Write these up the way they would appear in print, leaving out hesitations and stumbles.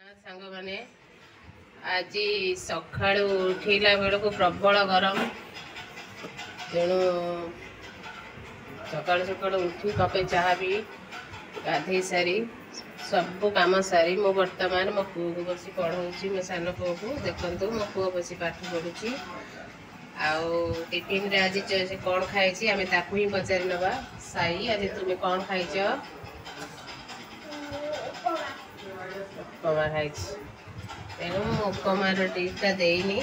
सांग माने आज सकाळू उठिला बेलू प्रबल गरम तेणु सकाळू सकाळू उठी कपे चाह पी गाधे सारी सब कम सारी मो बर्तमान मो पुओ को बस पढ़ाऊँगी मो सान पुओ को देखो मो पुओ बस पाठ पढ़ुची टिफिन रे आज कौन खाई आम ताकू ही पचारि नवा साई आज तुम्हें कौन खाई उपमा खाई तेणु उपमार डिशटा देनी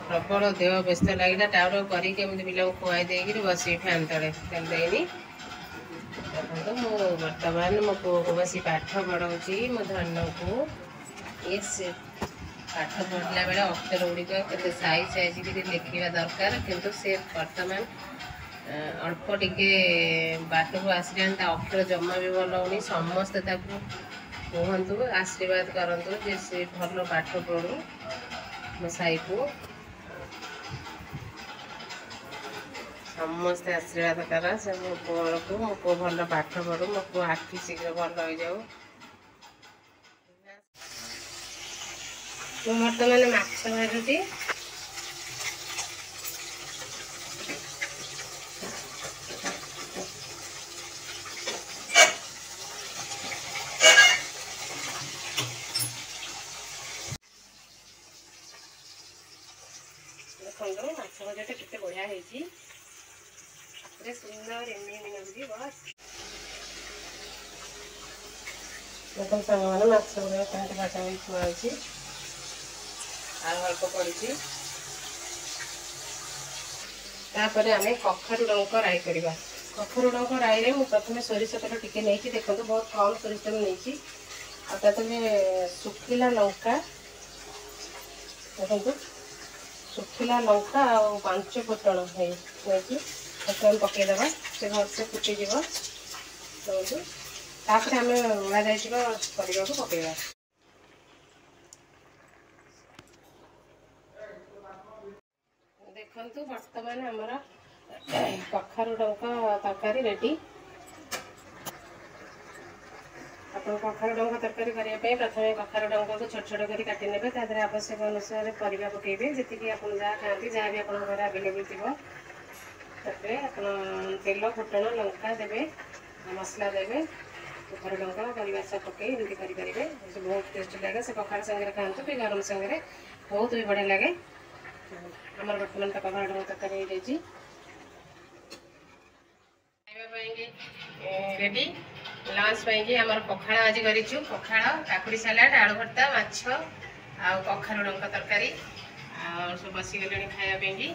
प्रबल देह व्यस्त लगे टाउन करमी पिला खुआई देकर बस फैन तले देनी देखो मु बर्तमान मो पुओ को बस पाठ पढ़ाऊँगी मो धन को ये पाठ पढ़ला बेले अक्षर गुड़िक के साइज साइज लिखा दरकार किंतु से बर्तमान अल्प टिके बाट को आसला अक्षर जमा भी भल हो समस्ते कहतु आशीर्वाद करतु जे से भल पाठ पढ़ू मो साई को समस्ते आशीर्वाद कर से मो पुओ को मो पुओ भल पाठ पढ़ू मो पुओ आखि शीघ्र भल हो जाऊ बर्तमान माछ भाजुटी देखो माछ भजाटा केते बढ़िया होती सुंदर एमनी बस देखो सांग मैंने माछ गुड़ा कहीं भाजा भी खुआई अल्प पड़ी तापर आम कखारु डंक राई करवा कखारु डंक राई में प्रथम सोरिष तेल टिके नहीं देखो बहुत कम सोरिष तेल नहीं सुखिला लंका देखो सुखिला लंका और 5 फुटण नहीं पकईदे से घर से फुटीज तापर आम ओढ़ा जा पकईवा देखु बर्तमान आमर कखारु डंक तरकारी रेडी आप कखारु डंक तरकारी करने प्रथम कखारु डंक को छोट छोट कर काटी ने आवश्यक अनुसार परिवा पकेबे जी आप जहाँ खाती जहाँ भी आप घर आवेलेबल थी तेल फुटण लंका देवे मसला देवे कखारु डंक परिवा सब पकई एमती करेंगे बहुत टेस्ट लगे से कखार सागर खातु भी गरम सागर बहुत भी बढ़िया लगे आमर बर्तमान तो कखारु डंक तरकारी रेडी लंच आमर पखाड़ आज करूँ पखाड़ काकुड़ी सालाड आलू भर्ता माछ आ कखारु डंक तरकारी सब बसीगले खायापी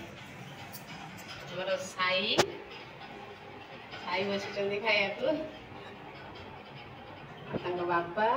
आमर साई साई बस खाया बापा